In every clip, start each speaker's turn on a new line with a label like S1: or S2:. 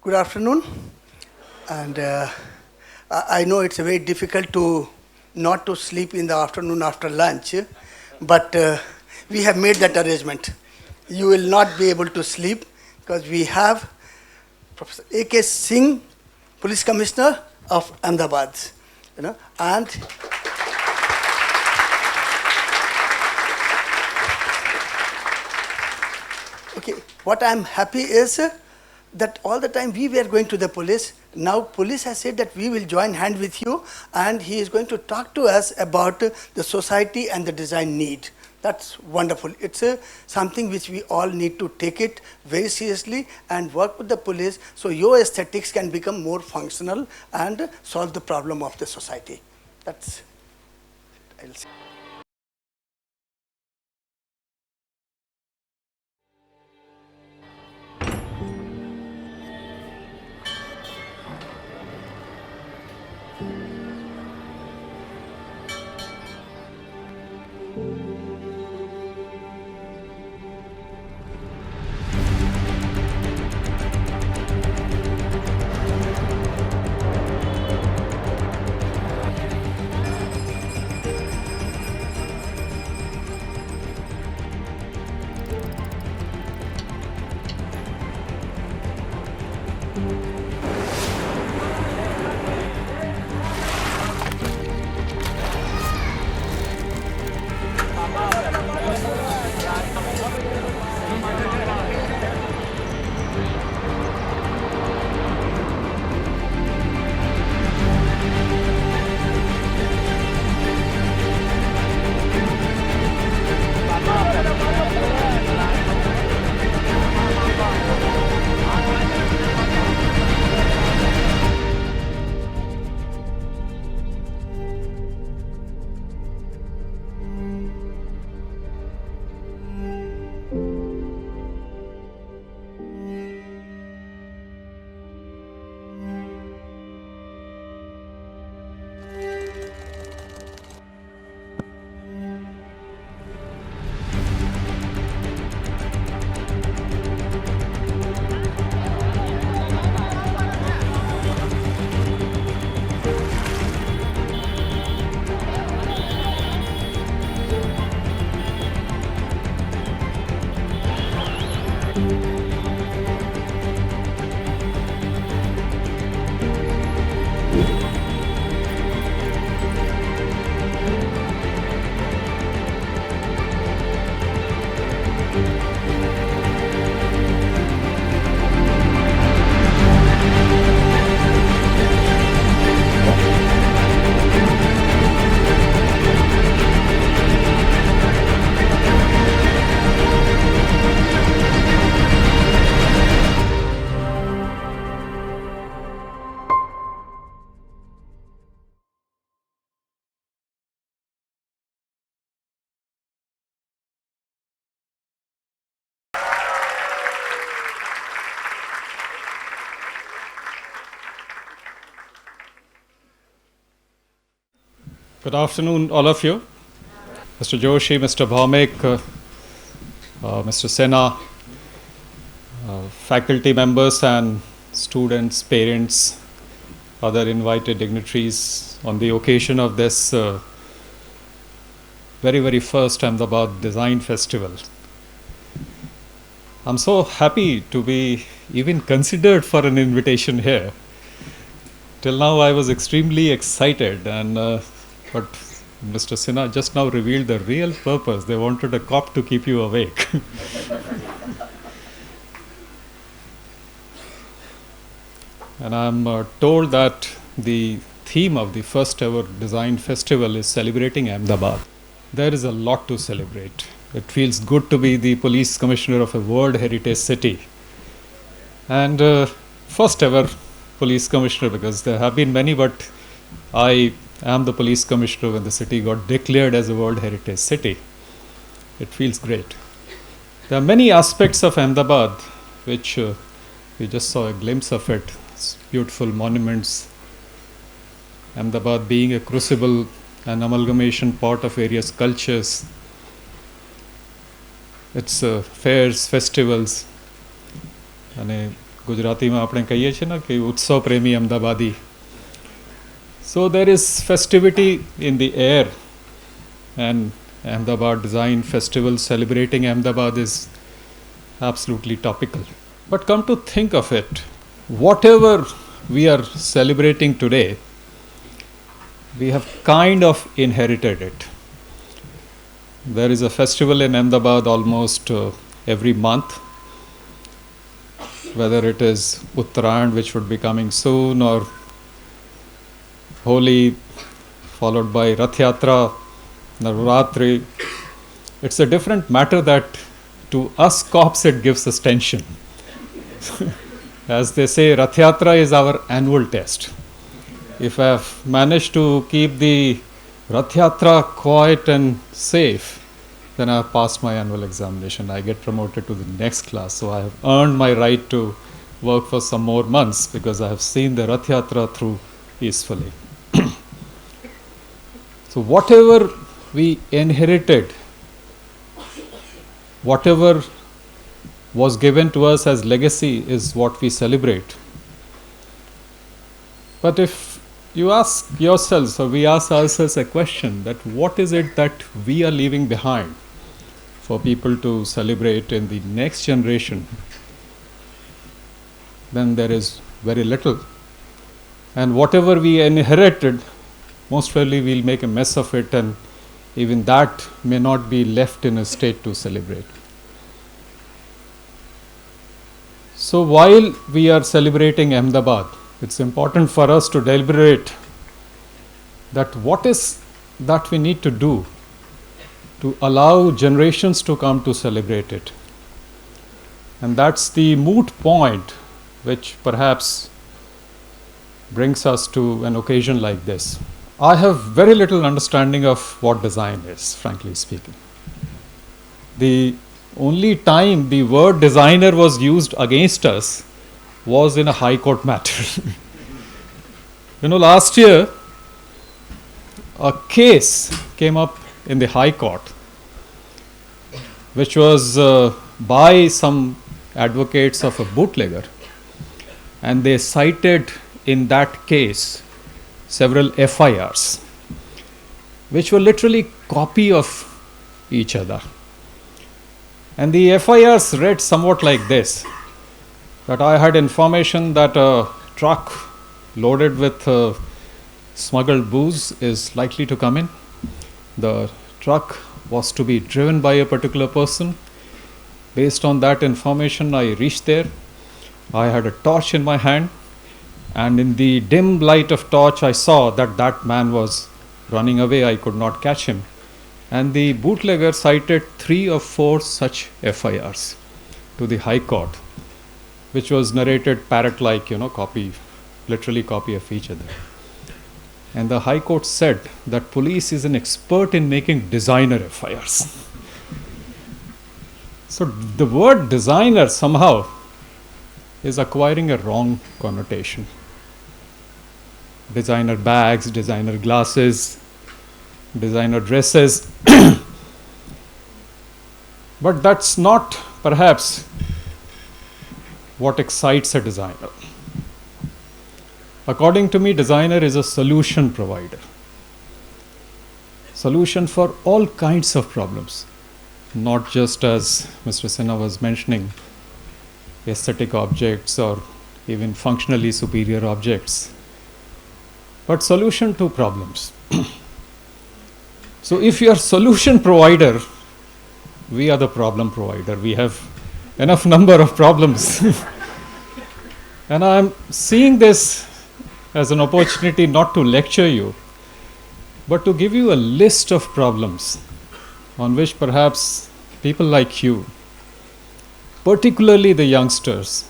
S1: Good afternoon, and I know it's very difficult to not to sleep in the afternoon after lunch, but we have made that arrangement. You will not be able to sleep because we have Professor A.K. Singh, Police Commissioner of Ahmedabad, and okay, what I'm happy is that all the time we were going to the police. Now police has said that we will join hand with you, and he is going to talk to us about the society and the design need. That's wonderful. It's something which we all need to take it very seriously and work with the police so your aesthetics can become more functional and solve the problem of the society. That's, I'll say.
S2: Good afternoon, all of you. Mr. Joshi, Mr. Bhaumik, Mr. Sena, faculty members and students, parents, other invited dignitaries on the occasion of this very first Ahmedabad Design Festival. I'm so happy to be even considered for an invitation here. Till now I was extremely excited, but Mr. Sinha just now revealed the real purpose. They wanted a cop to keep you awake. And I'm told that the theme of the first ever design festival is celebrating Ahmedabad. There is a lot to celebrate. It feels good to be the police commissioner of a World Heritage City. And first ever police commissioner, because there have been many, but I am the police commissioner when the city got declared as a World Heritage City. It feels great. There are many aspects of Ahmedabad which we just saw a glimpse of it. It's beautiful monuments. Ahmedabad being a crucible, an amalgamation pot of various cultures. Its fairs, festivals, and a ગુજરાતીમાં આપણે કહીએ છીએ ને કે ઉત્સવ પ્રેમી અમદાવાદી. So there is festivity in the air, and Ahmedabad Design Festival celebrating Ahmedabad is absolutely topical. But come to think of it, whatever we are celebrating today, we have kind of inherited it. There is a festival in Ahmedabad almost every month, whether it is Uttarayan, which would be coming soon, or Holi, followed by Rath Yatra, Navratri. It's a different matter that to us cops it gives us tension. As they say, Rath Yatra is our annual test. If I have managed to keep the Rath Yatra quiet and safe, then I have passed my annual examination. I get promoted to the next class. So I have earned my right to work for some more months because I have seen the Rath Yatra through peacefully. So whatever we inherited, whatever was given to us as legacy is what we celebrate. But if you ask yourselves, or we ask ourselves a question, that what is it that we are leaving behind for people to celebrate in the next generation, then there is very little. And whatever we inherited, most probably we'll make a mess of it, and even that may not be left in a state to celebrate. So while we are celebrating Ahmedabad, it's important for us to deliberate that what is that we need to do to allow generations to come to celebrate it. And that's the moot point which perhaps brings us to an occasion like this. I have very little understanding of what design is, frankly speaking. The only time the word designer was used against us was in a high court matter. Last year a case came up in the high court which was by some advocates of a bootlegger, and they cited in that case several FIRs which were literally copy of each other. And the FIRs read somewhat like this: that I had information that a truck loaded with smuggled booze is likely to come in. The truck was to be driven by a particular person. Based on that information, I reached there. I had a torch in my hand, and in the dim light of torch I saw that that man was running away. I could not catch him. And the bootlegger cited 3 or 4 such FIRs to the High Court, which was narrated parrot-like, literally copy of each other. And the High Court said that police is an expert in making designer FIRs. So the word designer somehow is acquiring a wrong connotation. Designer bags, designer glasses, designer dresses. But that's not perhaps what excites a designer. According to me, designer is a solution provider. Solution for all kinds of problems, not just, as Mr. Sinha was mentioning, aesthetic objects or even functionally superior objects, but solution to problems. So if you are solution provider, we are the problem provider. We have enough number of problems. And I am seeing this as an opportunity not to lecture you, but to give you a list of problems on which perhaps people like you, particularly the youngsters,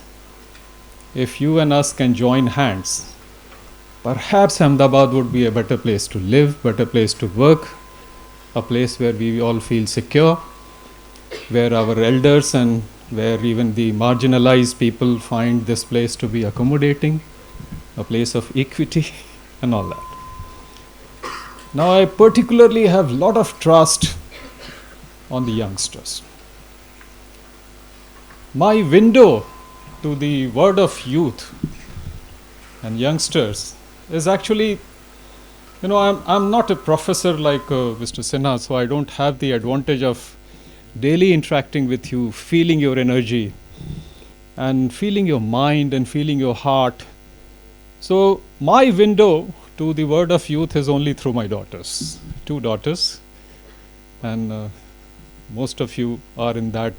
S2: if you and us can join hands, perhaps Ahmedabad would be a better place to live, better place to work, a place where we all feel secure, where our elders and where even the marginalized people find this place to be accommodating, a place of equity and all that. Now I particularly have a lot of trust on the youngsters. My window to to the word of youth and youngsters is actually, I'm not a professor like Mr. Sinha, so I don't have the advantage of daily interacting with you, feeling your energy and feeling your mind and feeling your heart. So my window to the word of youth is only through my daughters, 2 daughters, and most of you are in that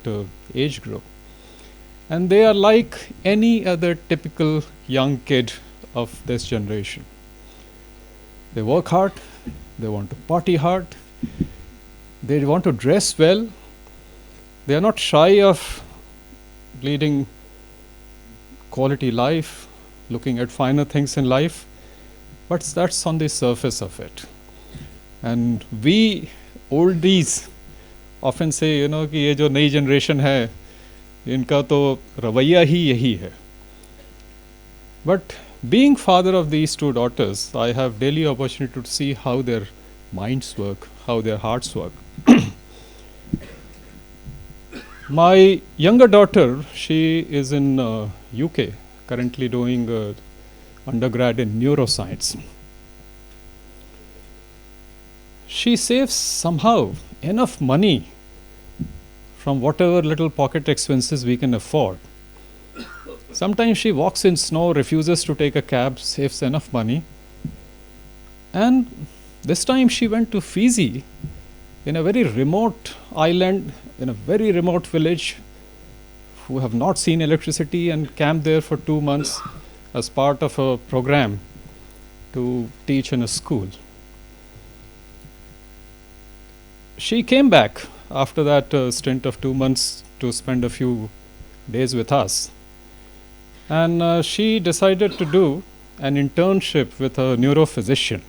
S2: age group. And they are like any other typical young kid of this generation. They work hard, they want to party hard, they want to dress well, they are not shy of leading quality life, looking at finer things in life, but that's on the surface of it. And we oldies often say, कि ये जो नई generation है, इनका तो रवैया ही यही है. But being father of these 2 daughters, I have daily opportunity to see how their minds work, how their hearts work. My younger daughter, she is in UK, currently doing undergrad in neuroscience. She saves somehow enough money from whatever little pocket expenses we can afford. Sometimes she walks in snow, refuses to take a cab, saves enough money. And this time she went to Fiji, in a very remote island, in a very remote village, who have not seen electricity, and camped there for 2 months as part of a program to teach in a school. She came back after that stint of 2 months to spend a few days with us. And she decided to do an internship with a neurophysician.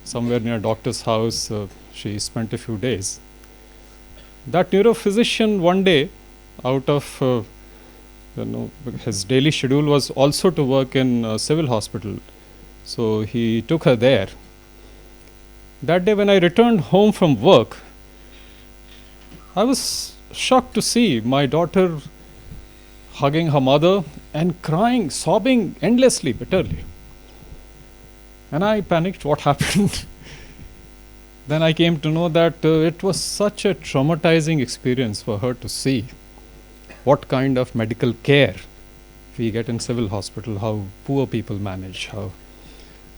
S2: Somewhere near doctor's house, she spent a few days. That neurophysician one day, out of his daily schedule was also to work in a civil hospital, so he took her there. That day when I returned home from work, I was shocked to see my daughter hugging her mother and crying, sobbing endlessly, bitterly. And I panicked, what happened? Then I came to know that it was such a traumatizing experience for her to see what kind of medical care we get in civil hospital, how poor people manage, how.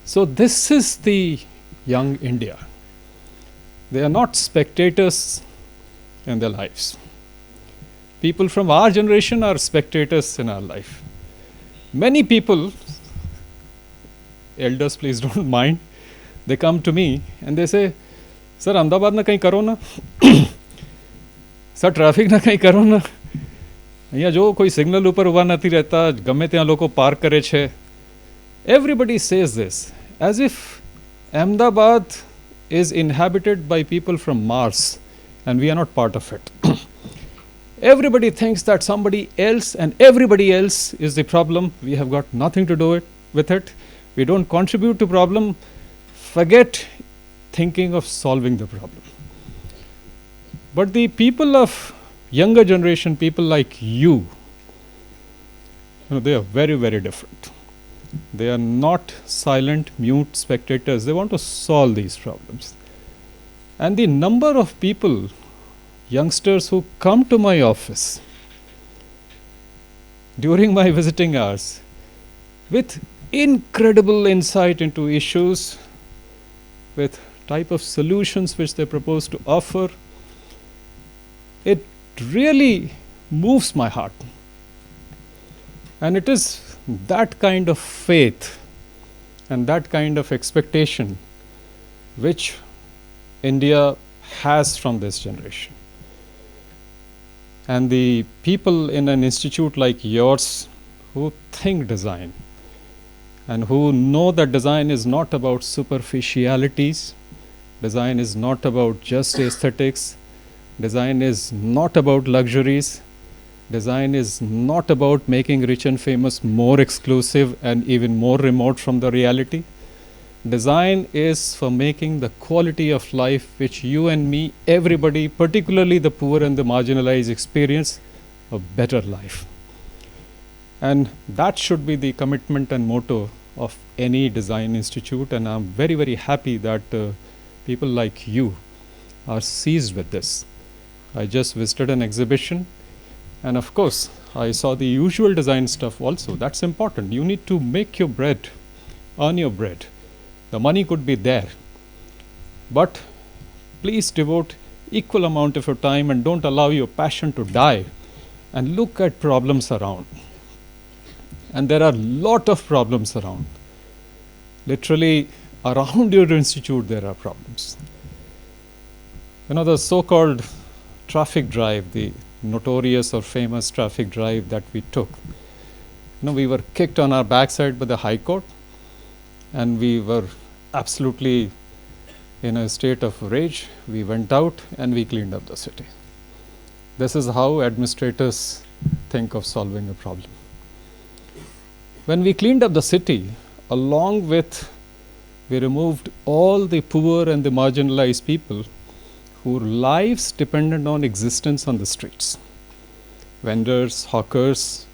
S2: So this is the young India. They are not spectators in their lives. People from our generation are spectators in our life. Many people, elders please don't mind, they come to me and they say, Sir, Ahmedabad na kahin karo na? Sir, traffic na kahin karo na? અહીંયા જો કોઈ signal ઉપર ઊભા નથી રહેતા, ગમે ત્યાં લોકો પાર્ક કરે છે. Everybody says this as if Ahmedabad is inhabited by people from Mars and we are not part of it. Everybody thinks that somebody else and everybody else is the problem. We have got nothing to do with it. We don't contribute to problem. Forget thinking of solving the problem. But the people of younger generation, people like you, they are very, very different. They are not silent, mute spectators. They want to solve these problems. And the number of people, youngsters who come to my office during my visiting hours with incredible insight into issues, with type of solutions which they propose to offer, it really moves my heart. And it is that kind of faith and that kind of expectation which India has from this generation. And the people in an institute like yours who think design and who know that design is not about superficialities, design is not about just aesthetics, design is not about luxuries, design is not about making rich and famous more exclusive and even more remote from the reality. Design is for making the quality of life which you and me, everybody, particularly the poor and the marginalized, experience a better life. And that should be the commitment and motto of any design institute. And I'm very, very happy that people like you are seized with this. I just visited an exhibition, and of course, I saw the usual design stuff also. That's important. You need to make your bread, earn your bread. The money could be there, but please devote equal amount of your time and don't allow your passion to die, and look at problems around. And there are a lot of problems around. Literally, around your institute, there are problems. The so-called traffic drive, the notorious or famous traffic drive that we took. We were kicked on our backside by the High Court, and we were absolutely in a state of rage. We went out and we cleaned up the city. This is how administrators think of solving a problem. When we cleaned up the city, along with we removed all the poor and the marginalized people whose lives depended on existence on the streets. Vendors, hawkers,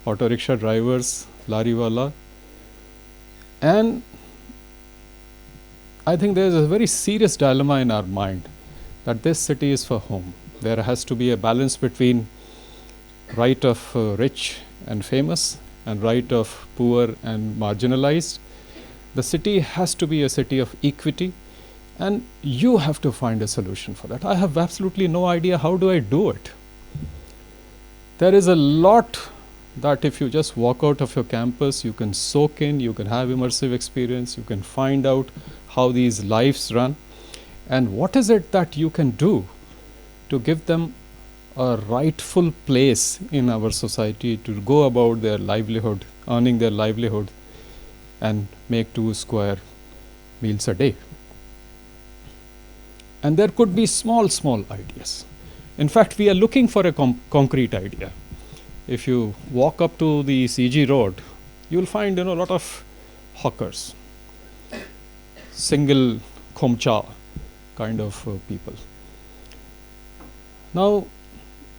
S2: auto rickshaw drivers, lariwala. And I think there is a very serious dilemma in our mind that this city is for whom? There has to be a balance between right of rich and famous and right of poor and marginalized. The city has to be a city of equity, and you have to find a solution for that. I have absolutely no idea how do I do it. There is a lot that if you just walk out of your campus, you can soak in, you can have immersive experience, you can find out how these lives run, and what is it that you can do to give them a rightful place in our society to go about their livelihood, earning their livelihood, and make 2 square meals a day. And there could be small ideas. In fact, we are looking for a concrete idea. If you walk up to the CG road, you will find a lot of hawkers, single khomcha kind of people. Now,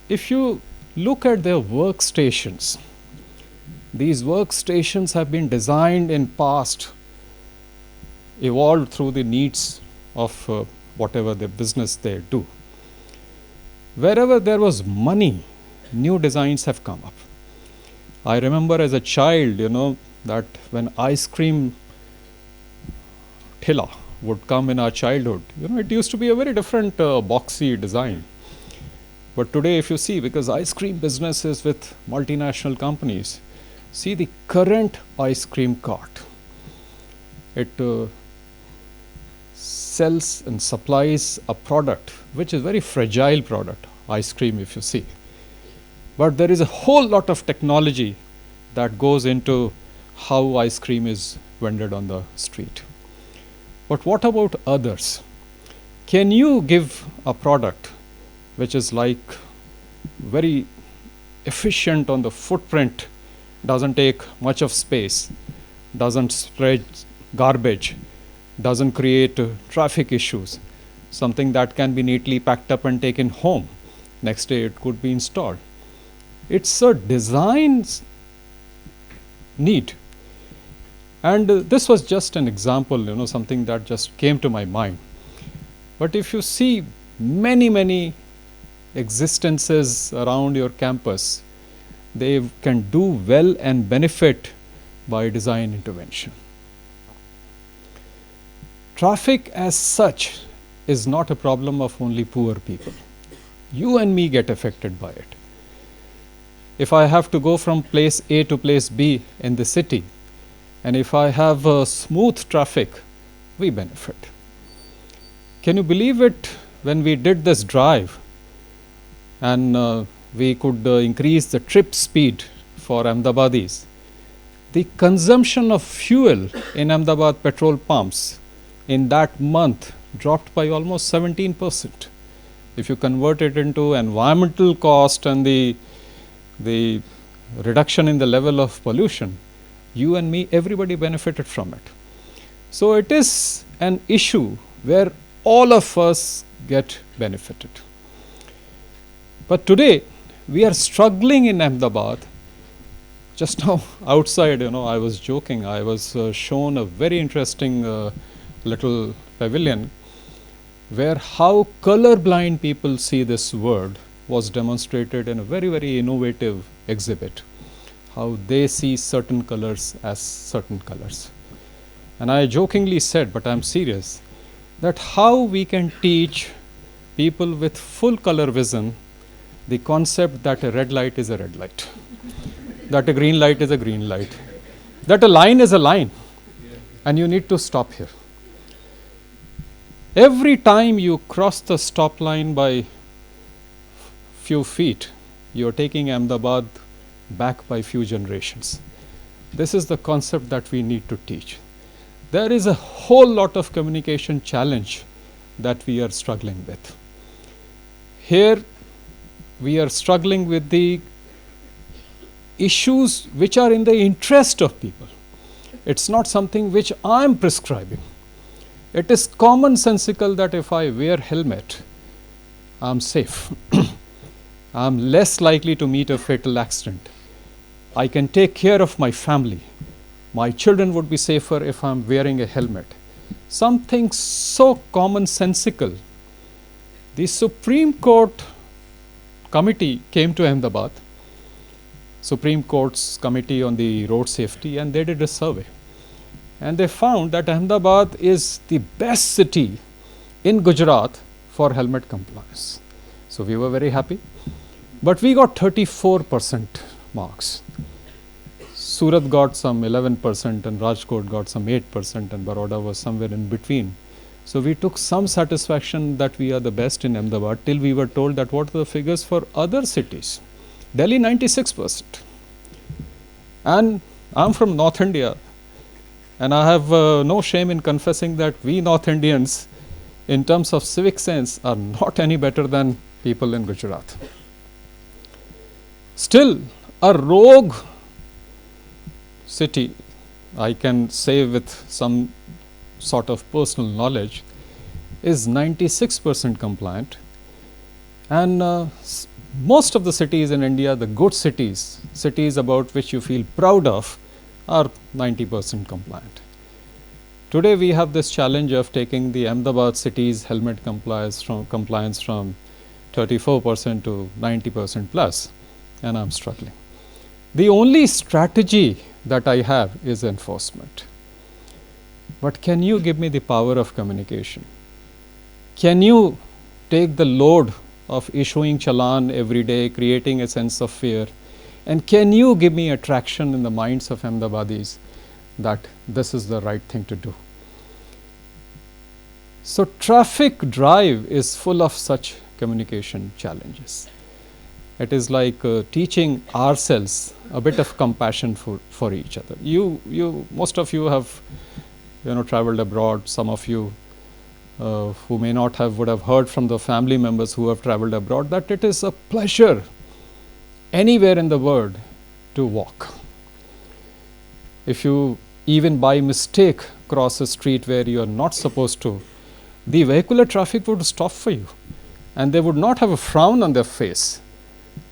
S2: if you look at their workstations, these workstations have been designed in past, evolved through the needs of whatever the business they do. Wherever there was money, new designs have come up. I remember as a child, that when ice cream thilla would come in our childhood, it used to be a very different boxy design. But today, if you see, because ice cream business is with multinational companies, see the current ice cream cart. It sells and supplies a product which is very fragile product, ice cream if you see. But there is a whole lot of technology that goes into how ice cream is vended on the street. But what about others? Can you give a product which is like very efficient on the footprint, doesn't take much of space, doesn't spread garbage, doesn't create traffic issues, something that can be neatly packed up and taken home. Next day it could be installed. It's a design need. And this was just an example, something that just came to my mind. But if you see many existences around your campus, they can do well and benefit by design intervention. Traffic as such is not a problem of only poor people. You and me get affected by it. If I have to go from place A to place B in the city, and if I have smooth traffic, we benefit. Can you believe it? When we did this drive, and we could increase the trip speed for Ahmedabadis, the consumption of fuel in Ahmedabad petrol pumps in that month dropped by almost 17%. If you convert it into environmental cost and the reduction in the level of pollution, you and me, everybody benefited from it. So it is an issue where all of us get benefited. But today, We are struggling in Ahmedabad. Just now, outside, I was joking. I was shown a very interesting little pavilion where how colorblind people see this word was demonstrated in a very, very innovative exhibit. How they see certain colors as certain colors. And I jokingly said, but I'm serious, that how we can teach people with full color vision the concept that a red light is a red light, that a green light is a green light, that a line is a line, and you need to stop here. Every time you cross the stop line by few feet, you're taking Ahmedabad back by few generations. This is the concept that we need to teach. There is a whole lot of communication challenge that we are struggling with. Here, we are struggling with the issues which are in the interest of people. It's not something which I'm prescribing. It is commonsensical that if I wear helmet, I'm safe. I'm less likely to meet a fatal accident. I can take care of my family. My children would be safer if I'm wearing a helmet. Something so commonsensical. The Supreme Court committee came to Ahmedabad, Supreme Court's Committee on the Road Safety, and they did a survey. And they found that Ahmedabad is the best city in Gujarat for helmet compliance. So we were very happy. But we got 34% marks. Surat got some 11% and Rajkot got some 8% and Baroda was somewhere in between. So we took some satisfaction that we are the best in Ahmedabad till we were told that what are the figures for other cities. Delhi 96%. And I'm from North India and I have no shame in confessing that we North Indians in terms of civic sense are not any better than people in Gujarat. Still, a rogue city, I can say with some sort of personal knowledge, is 96% compliant. And most of the cities in India, the good cities, cities about which you feel proud of, are 90% compliant. Today we have this challenge of taking the Ahmedabad city's helmet compliance from 34% to 90% plus, and I'm struggling. The only strategy that I have is enforcement. But can you give me the power of communication? Can you take the load of issuing challan every day, creating a sense of fear? And can you give me attraction in the minds of Ahmedabadis that this is the right thing to do? So traffic drive is full of such communication challenges. It is like teaching ourselves a bit of compassion for each other. Most of you have traveled abroad. Some of you who may not have would have heard from the family members who have traveled abroad that it is a pleasure anywhere in the world to walk. If you even by mistake cross a street where you are not supposed to, the vehicular traffic would stop for you and they would not have a frown on their face.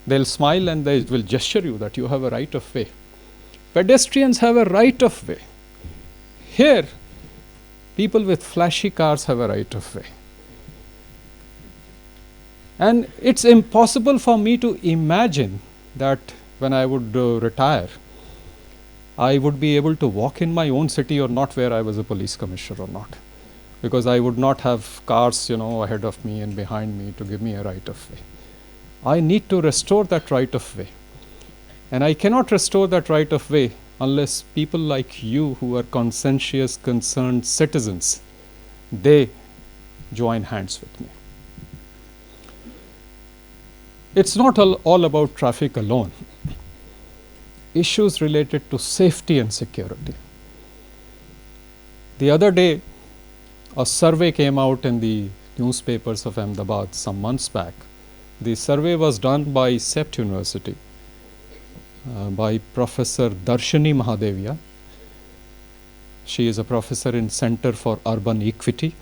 S2: They'll smile and they will gesture you that you have a right of way. Pedestrians have a right of way. Here, people with flashy cars have a right of way. And it's impossible for me to imagine that when I would retire, I would be able to walk in my own city or not where I was a police commissioner or not. Because I would not have cars, ahead of me and behind me to give me a right of way. I need to restore that right of way. And I cannot restore that right of way unless people like you who are conscientious, concerned citizens, they join hands with me. It's not all about traffic alone. Issues related to safety and security. The other day, a survey came out in the newspapers of Ahmedabad some months back. The survey was done by CEPT University by Professor Darshini Mahadevia. She is a professor in Center for Urban Equity.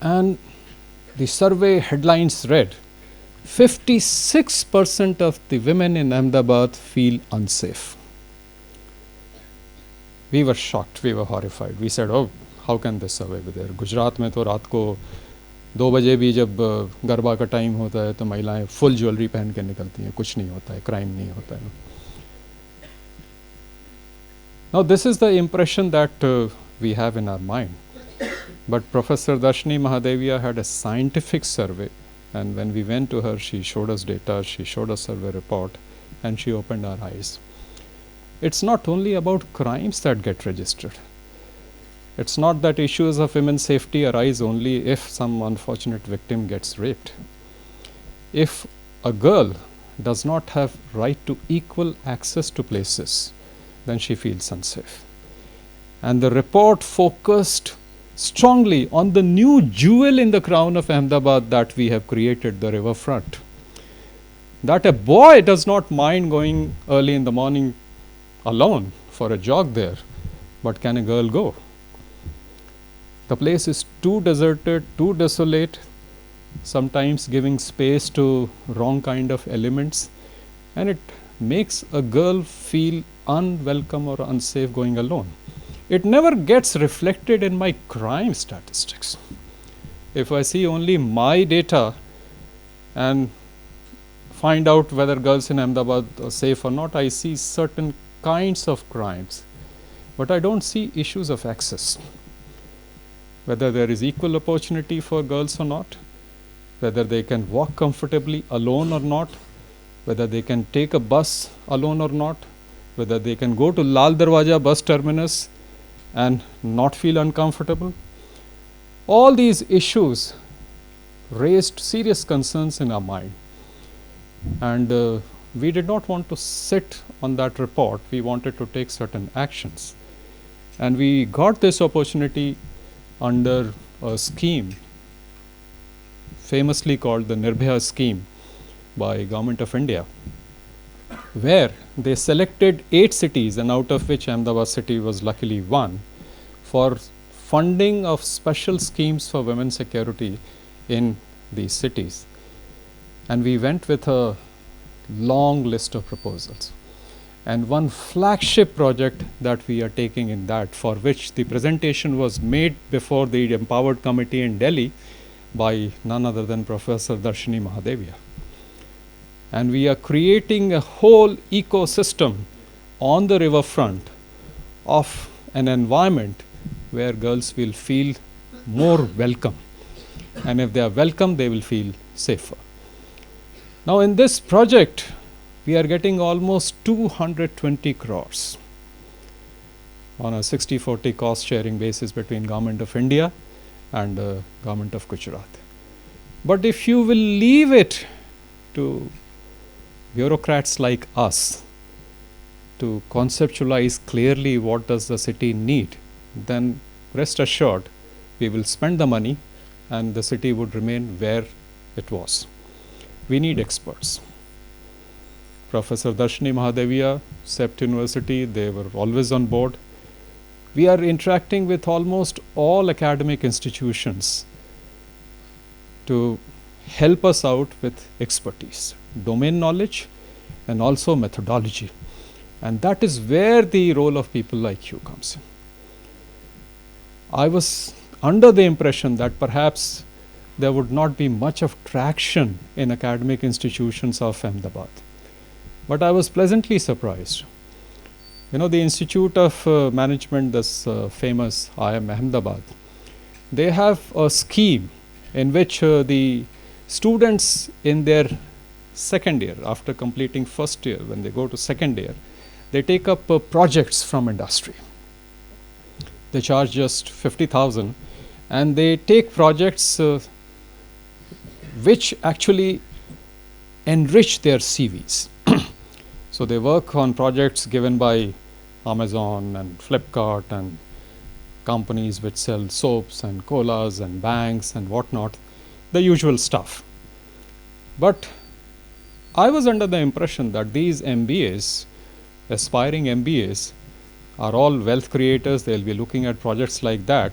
S2: And the survey headlines read, 56% of the women in Ahmedabad feel unsafe. We were shocked, we were horrified. We said, oh, how can this survive there? Gujarat में तो रात को 2 बजे भी जब गरबा का time होता है तो महिलाएं फुल ज्वेलरी पहन के निकलती हैं, कुछ नहीं होता है, क्राइम नहीं होता है. Now this is the impression that we have in our mind. But Professor Darshini Mahadevia had a scientific survey, and when we went to her, she showed us data, she showed us survey report, and she opened our eyes. It's not only about crimes that get registered. It's not that issues of women's safety arise only if some unfortunate victim gets raped. If a girl does not have right to equal access to places, then she feels unsafe. And the report focused strongly on the new jewel in the crown of Ahmedabad that we have created, the riverfront. That a boy does not mind going early in the morning alone for a jog there, but can a girl go? The place is too deserted, too desolate, sometimes giving space to wrong kind of elements, and it makes a girl feel unwelcome or unsafe going alone. It never gets reflected in my crime statistics. If I see only my data and find out whether girls in Ahmedabad are safe or not, I see certain kinds of crimes, but I don't see issues of access. Whether there is equal opportunity for girls or not, whether they can walk comfortably alone or not, whether they can take a bus alone or not, whether they can go to Lal Darwaja bus terminus and not feel uncomfortable. All these issues raised serious concerns in our mind, and we did not want to sit on that report. We wanted to take certain actions, and we got this opportunity under a scheme famously called the Nirbhaya scheme by Government of India, where they selected 8 cities, and out of which Ahmedabad city was luckily one, for funding of special schemes for women's security in these cities. And we went with a long list of proposals. And one flagship project that we are taking in that, for which the presentation was made before the Empowered Committee in Delhi by none other than Professor Darshini Mahadevia. And we are creating a whole ecosystem on the riverfront of an environment where girls will feel more welcome. And if they are welcome, they will feel safer. Now in this project, we are getting almost 220 crores on a 60-40 cost sharing basis between Government of India and Government of Gujarat. But if you will leave it to bureaucrats like us to conceptualize clearly what does the city need, then rest assured we will spend the money and the city would remain where it was. We need experts. Professor Darshini Mahadevia, CEPT University, they were always on board. We are interacting with almost all academic institutions to help us out with expertise, domain knowledge, and also methodology. And that is where the role of people like you comes in. I was under the impression that perhaps there would not be much of traction in academic institutions of Ahmedabad. But I was pleasantly surprised. You know, the Institute of Management, this famous IIM Ahmedabad, they have a scheme in which the students in their second year, after completing first year, when they go to second year, they take up projects from industry. They charge just 50,000 and they take projects which actually enrich their CVs. So they work on projects given by Amazon and Flipkart and companies which sell soaps and colas and banks and whatnot, the usual stuff. But I was under the impression that these MBAs, aspiring MBAs, are all wealth creators. They'll be looking at projects like that.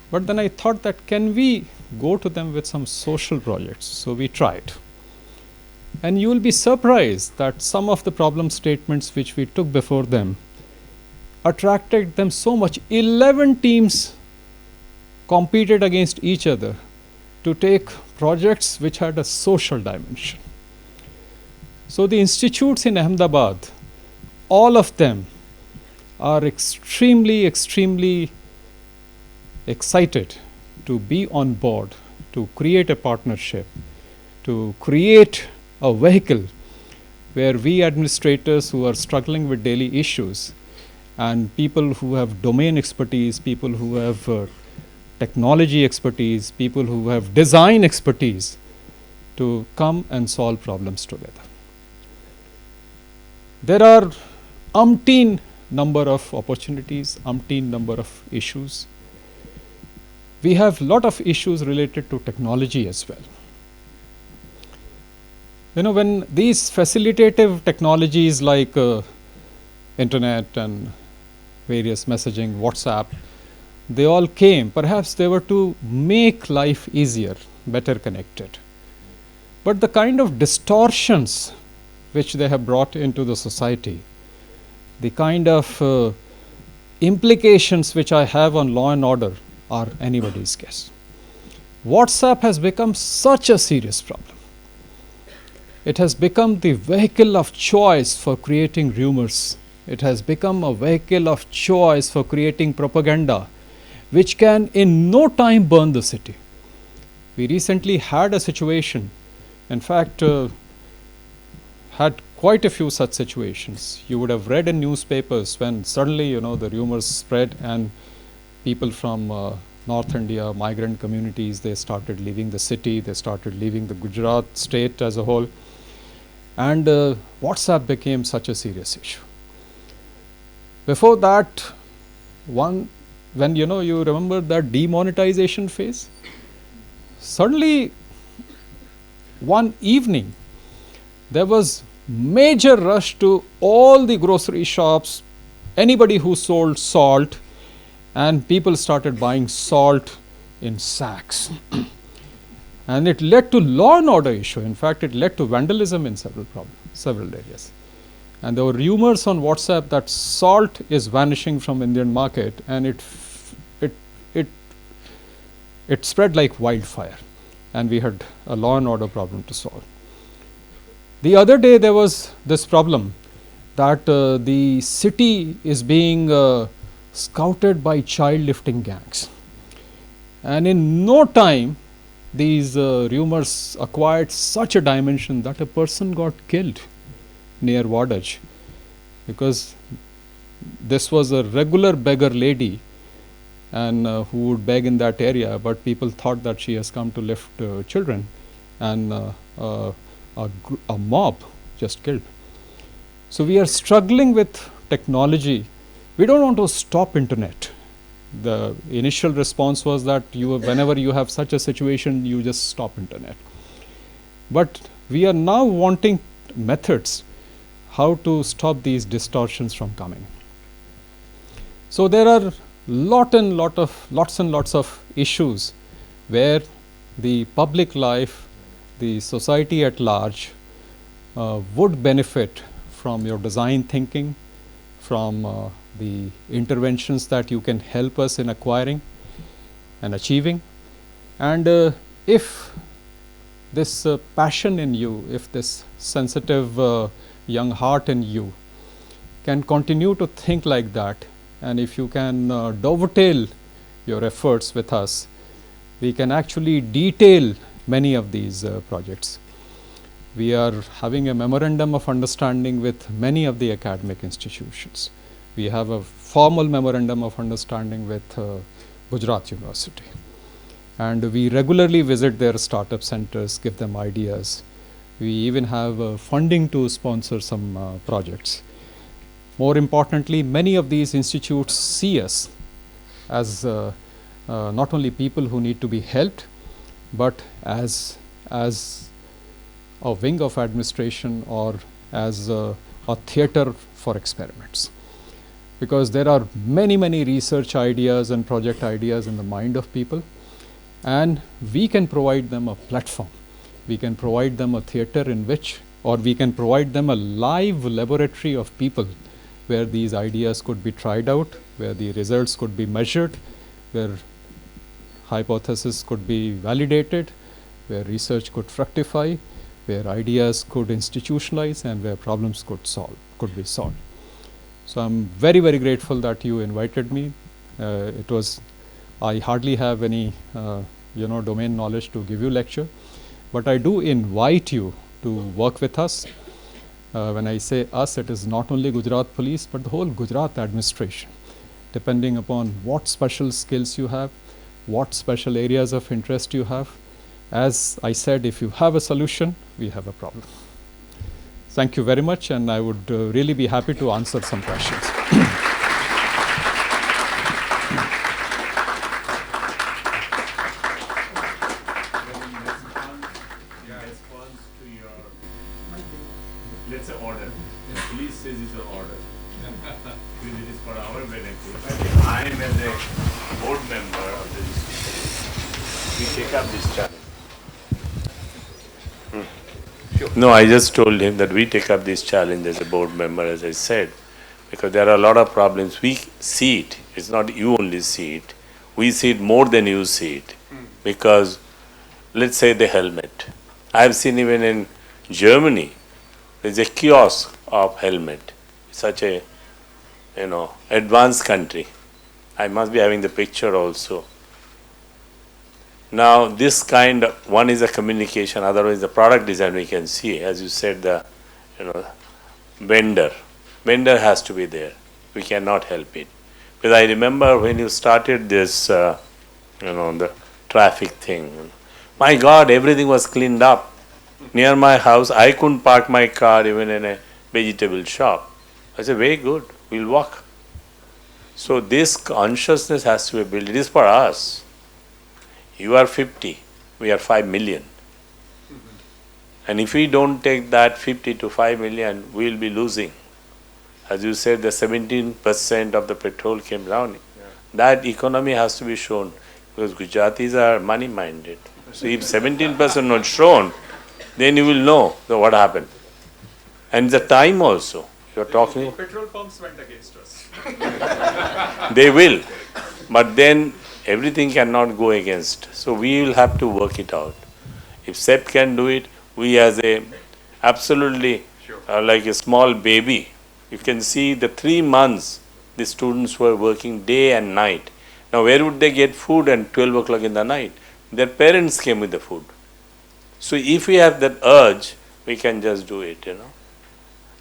S2: But then I thought that can we go to them with some social projects? So we tried. And you will be surprised that some of the problem statements which we took before them attracted them so much. 11 teams competed against each other to take projects which had a social dimension. So the institutes in Ahmedabad, all of them are extremely, extremely excited to be on board, to create a partnership, to create a vehicle where we administrators who are struggling with daily issues and people who have domain expertise, people who have technology expertise, people who have design expertise, to come and solve problems together. There are umpteen number of opportunities, umpteen number of issues. We have lot of issues related to technology as well. When these facilitative technologies like internet and various messaging, WhatsApp, they all came, perhaps they were to make life easier, better connected. But the kind of distortions which they have brought into the society, the kind of implications which I have on law and order are anybody's guess. WhatsApp has become such a serious problem. It has become the vehicle of choice for creating rumors. It has become a vehicle of choice for creating propaganda, which can in no time burn the city. We recently had a situation, in fact, had quite a few such situations. You would have read in newspapers when suddenly, the rumors spread and people from North India, migrant communities, they started leaving the city, they started leaving the Gujarat state as a whole. And WhatsApp became such a serious issue. Before that, when you remember that demonetization phase, suddenly one evening there was major rush to all the grocery shops, anybody who sold salt, and people started buying salt in sacks. And it led to law and order issue. In fact, it led to vandalism in several areas. And there were rumors on WhatsApp that salt is vanishing from Indian market, and it spread like wildfire, and we had a law and order problem to solve. The other day there was this problem that the city is being scouted by child lifting gangs, and in no time these rumors acquired such a dimension that a person got killed near Wadaj, because this was a regular beggar lady and who would beg in that area, but people thought that she has come to lift children, and a mob just killed. So we are struggling with technology. We don't want to stop internet. The initial response was that whenever you have such a situation, you just stop internet. But we are now wanting methods how to stop these distortions from coming. So there are lots and lots of issues where the public life, the society at large would benefit from your design thinking, from the interventions that you can help us in acquiring and achieving. And if this passion in you, if this sensitive young heart in you can continue to think like that, and if you can dovetail your efforts with us, we can actually detail many of these projects. We are having a memorandum of understanding with many of the academic institutions. We have a formal memorandum of understanding with Gujarat University, and we regularly visit their startup centers, give them ideas. We even have funding to sponsor some projects. More importantly, many of these institutes see us as not only people who need to be helped, but as a wing of administration, or as a theater for experiments. Because there are many research ideas and project ideas in the mind of people, and we can provide them a platform. We can provide them a theater in which or we can provide them a live laboratory of people where these ideas could be tried out, where the results could be measured, where hypotheses could be validated, where research could fructify, where ideas could institutionalize, and where problems could be solved. So I'm very, very grateful that you invited me. I hardly have any domain knowledge to give you lecture, but I do invite you to work with us. When I say us, it is not only Gujarat Police, but the whole Gujarat administration, depending upon what special skills you have, what special areas of interest you have. As I said, if you have a solution, we have a problem. Thank you very much, and I would really be happy to answer some questions.
S3: Let's say order. The police says it's an order. Because it is for our benefit. I am as a board member of the institute. We take up this challenge. Sure. No, I just told him that we take up this challenge as a board member, as I said, because there are a lot of problems. We see it. It's not you only see it. We see it more than you see it. Because, let's say the helmet. I have seen even in Germany, there's a kiosk of helmet. Such a, advanced country. I must be having the picture also. Now, this kind of, one is a communication, otherwise the product design we can see. As you said, the, vendor. Vendor has to be there. We cannot help it. Because I remember when you started this, the traffic thing. My God, everything was cleaned up. Near my house, I couldn't park my car even in a vegetable shop. I said, very good, we'll walk. So this consciousness has to be built. It is for us. You are 50, we are 5 million. And if we don't take that 50 to 5 million, we will be losing. As you said, the 17% of the petrol came down. Yeah. That economy has to be shown, because Gujaratis are money-minded. So if 17% not shown, then you will know what happened. And the time also. You are talking.
S2: Petrol pumps went against us.
S3: They will. But then everything cannot go against. So we will have to work it out. If SEP can do it, we as a absolutely like a small baby. You can see the 3 months the students were working day and night. Now where would they get food at 12 o'clock in the night? Their parents came with the food. So if we have that urge, we can just do it,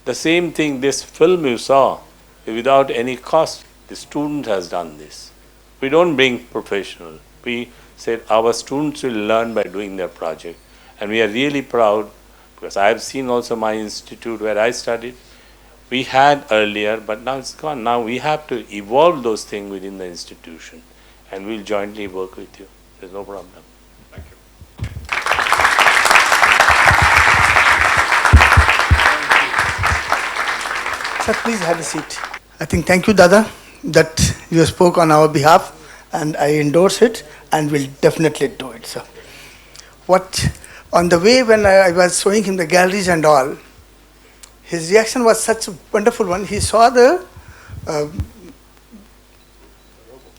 S3: The same thing, this film you saw, without any cost, the student has done this. We don't bring professional. We said our students will learn by doing their project. And we are really proud, because I have seen also my institute where I studied. We had earlier, but now it's gone. Now we have to evolve those things within the institution. And we'll jointly work with you. There's no problem.
S2: Thank you.
S1: Sir, please have a seat. I think thank you, Dada, that you spoke on our behalf, and I endorse it and will definitely do it, sir. On the way when I was showing him the galleries and all, his reaction was such a wonderful one. He saw the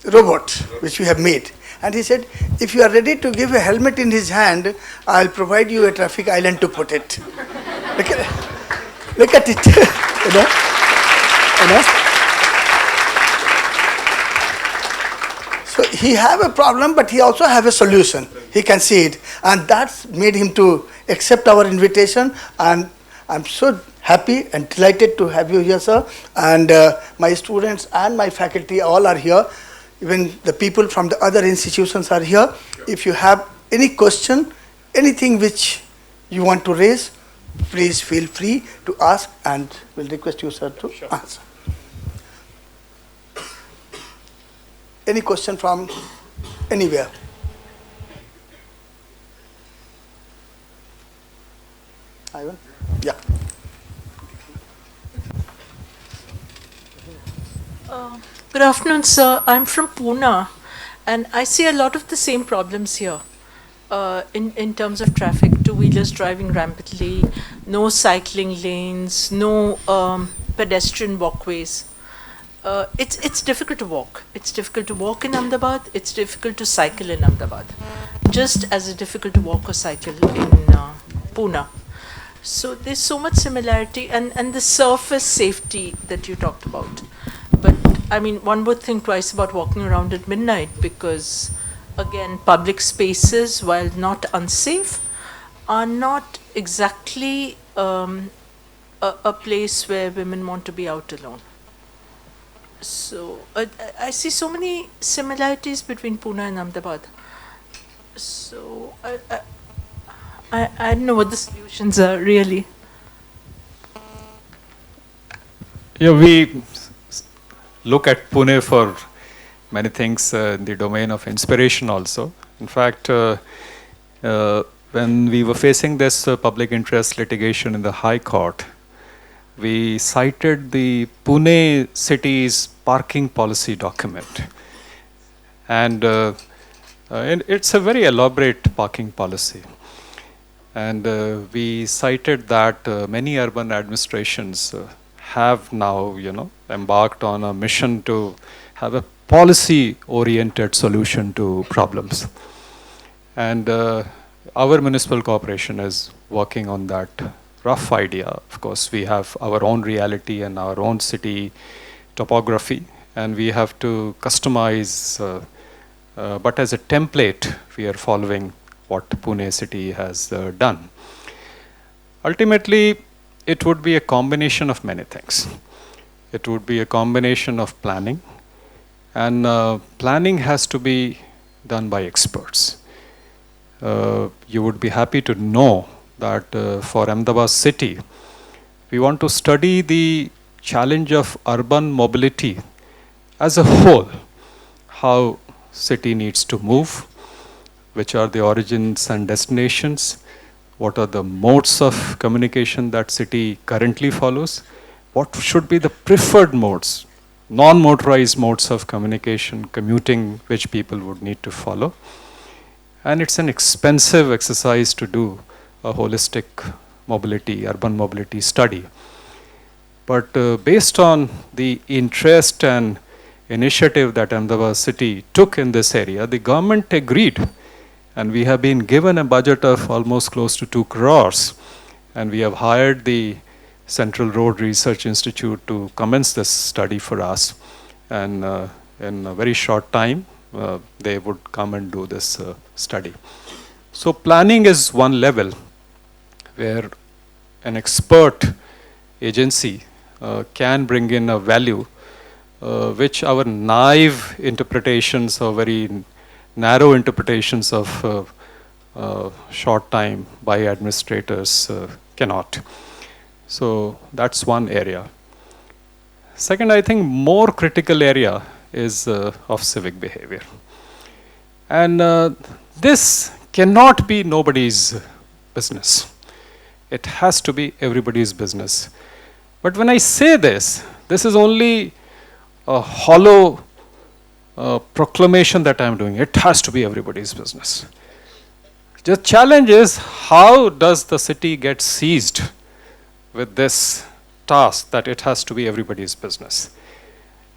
S1: robot which we have made. And he said, if you are ready to give a helmet in his hand, I'll provide you a traffic island to put it. Look at it. So he have a problem, but he also have a solution. He can see it. And that's made him to accept our invitation. And I'm so happy and delighted to have you here, sir. And my students and my faculty all are here. Even the people from the other institutions are here. If you have any question, anything which you want to raise, please feel free to ask, and we'll request you, sir, to answer. Any question from anywhere? Ivan? Yeah.
S4: Good afternoon, sir. I'm from Pune, and I see a lot of the same problems here in terms of traffic, two-wheelers driving rampantly, no cycling lanes, no pedestrian walkways. It's difficult to walk. It's difficult to walk in Ahmedabad. It's difficult to cycle in Ahmedabad, just as it's difficult to walk or cycle in Pune. So there's so much similarity, and the surface safety that you talked about. But I mean, one would think twice about walking around at midnight because, again, public spaces, while not unsafe, are not exactly a place where women want to be out alone. So I see so many similarities between Pune and Ahmedabad. So I don't know what the solutions are really.
S2: Yeah, we look at Pune for many things in the domain of inspiration also. In fact, when we were facing this public interest litigation in the High Court, we cited the Pune city's parking policy document. And it's a very elaborate parking policy. And we cited that many urban administrations have now, embarked on a mission to have a policy-oriented solution to problems. And our municipal corporation is working on that rough idea. Of course, we have our own reality and our own city topography, and we have to customize, but as a template, we are following what Pune city has done. Ultimately, it would be a combination of many things. It would be a combination of planning, and planning has to be done by experts. You would be happy to know that for Ahmedabad city, we want to study the challenge of urban mobility as a whole, how city needs to move, which are the origins and destinations, what are the modes of communication that city currently follows, what should be the preferred modes, non-motorized modes of communication, commuting, which people would need to follow. And it's an expensive exercise to do a holistic mobility, urban mobility study. But based on the interest and initiative that Ahmedabad city took in this area, the government agreed. And we have been given a budget of almost close to 2 crores. And we have hired the Central Road Research Institute to commence this study for us. And in a very short time, they would come and do this study. So planning is one level where an expert agency can bring in a value which our naive interpretations or very narrow interpretations of short time by administrators cannot. So that's one area. Second, I think more critical area is of civic behavior. And this cannot be nobody's business. It has to be everybody's business. But when I say this, this is only a hollow proclamation that I'm doing. It has to be everybody's business. The challenge is, how does the city get seized with this task that it has to be everybody's business?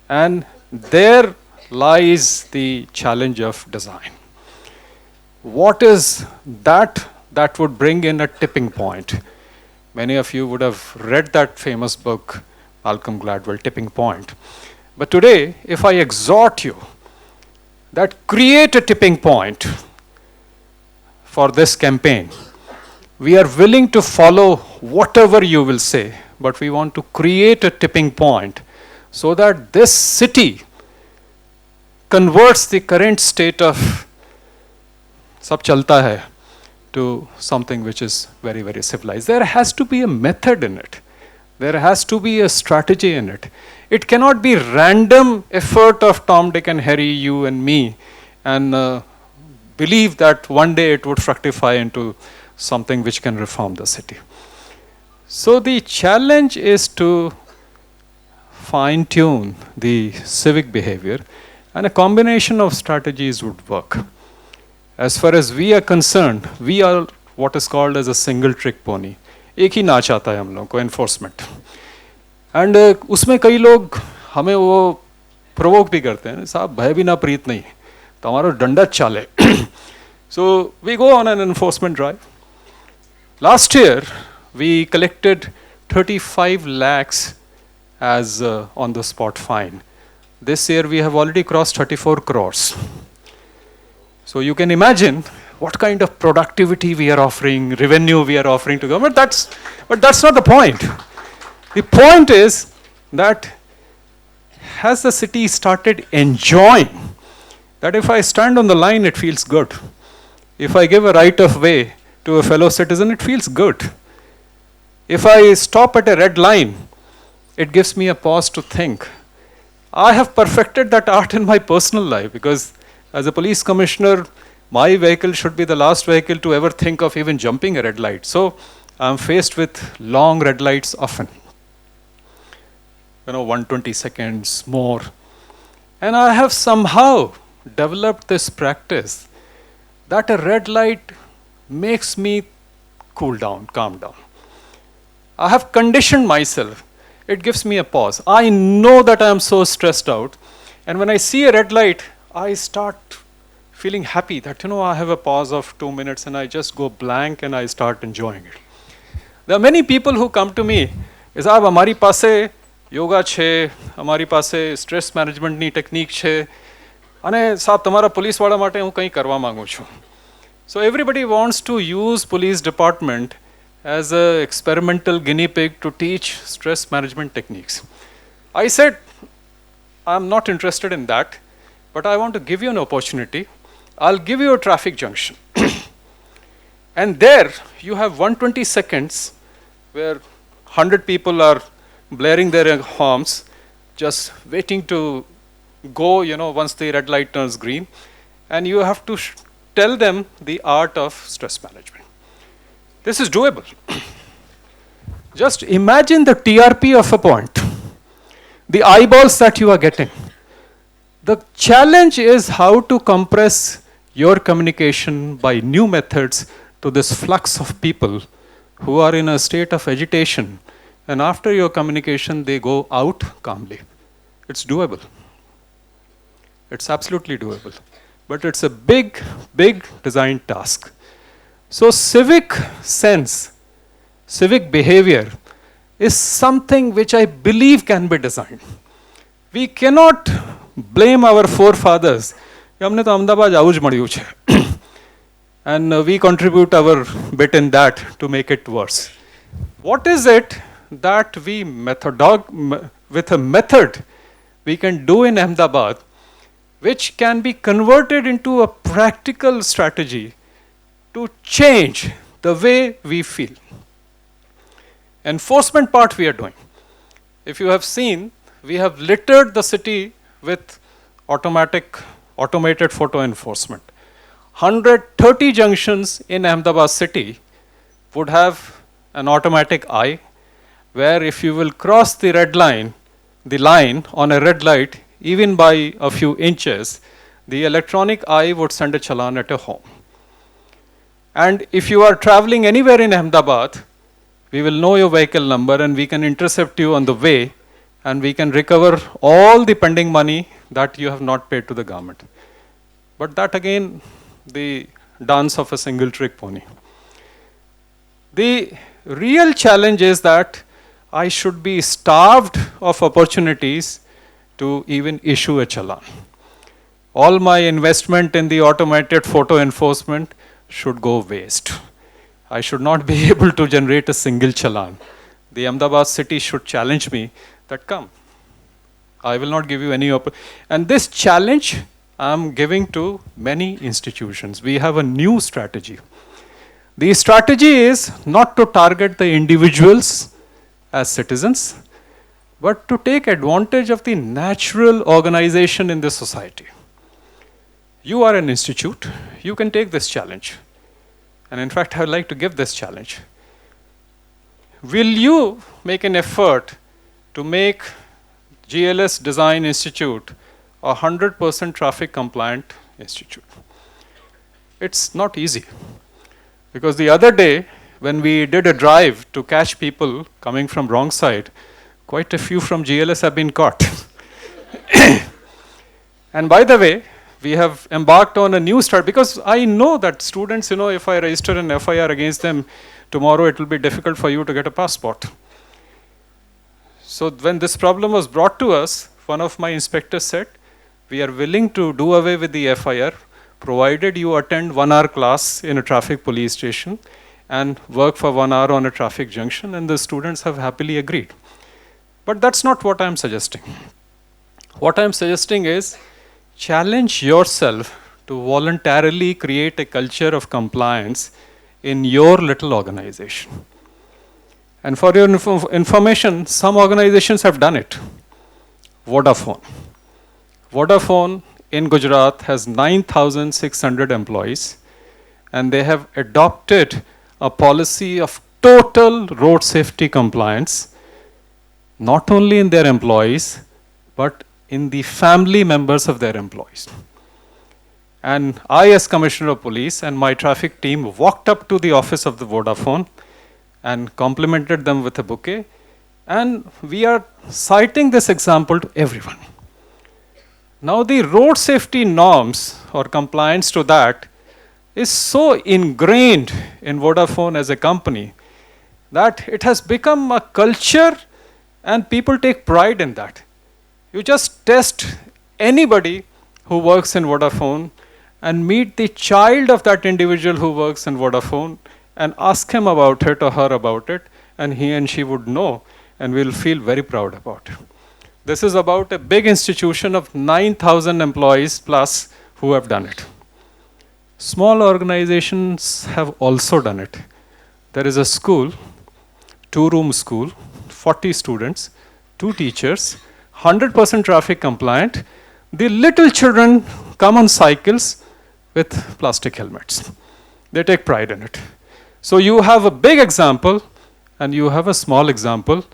S2: And there lies the challenge of design. What is that would bring in a tipping point? Many of you would have read that famous book, Malcolm Gladwell, Tipping Point. But today, if I exhort you that create a tipping point for this campaign, we are willing to follow whatever you will say, but we want to create a tipping point so that this city converts the current state of sab chalta hai to something which is very, very civilized. There has to be a method in it. There has to be a strategy in it. It cannot be random effort of Tom, Dick and Harry, you and me, and believe that one day it would fructify into something which can reform the city. So the challenge is to fine-tune the civic behavior, and a combination of strategies would work. As far as we are concerned, we are what is called as a single trick pony. एक ही नाच आता है हम लोग को, enforcement. And उसमें कई लोग हमें वो प्रोवोक भी करते हैं, साहब भय भी ना प्रीत नहीं, तो हमारा डंडा चाले. So we go on an enforcement drive. Last year we collected 35 lakhs as on the spot fine. This year we have already crossed 34 crores. So you can imagine what kind of productivity we are offering, revenue we are offering to government. But that's not the point. The point is that has the city started enjoying that if I stand on the line, it feels good. If I give a right of way to a fellow citizen, it feels good. If I stop at a red line, it gives me a pause to think. I have perfected that art in my personal life because as a police commissioner, my vehicle should be the last vehicle to ever think of even jumping a red light. So I'm faced with long red lights often. 120 seconds more. And I have somehow developed this practice that a red light makes me cool down, calm down. I have conditioned myself. It gives me a pause. I know that I am so stressed out. And when I see a red light, I start feeling happy that, I have a pause of 2 minutes and I just go blank and I start enjoying it. There are many people who come to me, साहब हमारी पासे योगा छे, हमारी पासे stress मैनेजमेंटनी technique छे, અને સાહેબ તમારા પોલીસવાળા માટે હું કંઈ કરવા માગું છું. So everybody wants to use police department as an experimental guinea pig to teach stress management techniques. I said, I'm not interested in that, but I want to give you an opportunity. I'll give you a traffic junction. And there you have 120 seconds where 100 people are blaring their horns, just waiting to go, once the red light turns green. And you have to tell them the art of stress management. This is doable. Just imagine the TRP of a point, the eyeballs that you are getting. The challenge is how to compress your communication by new methods to this flux of people who are in a state of agitation. And after your communication, they go out calmly. It's doable. It's absolutely doable. But it's a big, big design task. So civic sense, civic behavior is something which I believe can be designed. We cannot blame our forefathers. हमने तो अहमदाबाद आउज मड़िયું છે. And we contribute our bit in that to make it worse. What is it that we with a method we can do in Ahmedabad which can be converted into a practical strategy to change the way we feel? Enforcement part we are doing. If you have seen, we have littered the city with automated photo enforcement. 130 junctions in Ahmedabad city would have an automatic eye, where if you will cross the line on a red light, even by a few inches, the electronic eye would send a challan at a home. And if you are traveling anywhere in Ahmedabad, we will know your vehicle number and we can intercept you on the way and we can recover all the pending money that you have not paid to the government. But that again, the dance of a single trick pony. The real challenge is that I should be starved of opportunities to even issue a challan. All my investment in the automated photo enforcement should go waste. I should not be able to generate a single challan. The Ahmedabad city should challenge me that come, I will not give you any and this challenge I am giving to many institutions. We have a new strategy. The strategy is not to target the individuals as citizens, but to take advantage of the natural organization in the society. You are an institute, you can take this challenge. And in fact, I would like to give this challenge. Will you make an effort to make GLS Design Institute a 100% traffic compliant institute? It's not easy. Because the other day, when we did a drive to catch people coming from wrong side, quite a few from GLS have been caught. And by the way, we have embarked on a new start, because I know that students, if I register an FIR against them, tomorrow it will be difficult for you to get a passport. So when this problem was brought to us, one of my inspectors said, we are willing to do away with the FIR, provided you attend 1 hour class in a traffic police station and work for 1 hour on a traffic junction, and the students have happily agreed. But that's not what I'm suggesting. What I'm suggesting is, challenge yourself to voluntarily create a culture of compliance in your little organization. And for your information, some organizations have done it. Vodafone. Vodafone in Gujarat has 9,600 employees, and they have adopted a policy of total road safety compliance, not only in their employees, but in the family members of their employees. And I, as Commissioner of Police, and my traffic team walked up to the office of the Vodafone and complimented them with a bouquet. And we are citing this example to everyone. Now, the road safety norms or compliance to that is so ingrained in Vodafone as a company that it has become a culture, and people take pride in that. You just test anybody who works in Vodafone and meet the child of that individual who works in Vodafone and ask him about it or her about it, and he and she would know and will feel very proud about it. This is about a big institution of 9,000 employees plus who have done it. Small organizations have also done it. There is a school, 2-room school, 40 students, 2 teachers, 100% traffic compliant. The little children come on cycles with plastic helmets. They take pride in it. So you have a big example and you have a small example,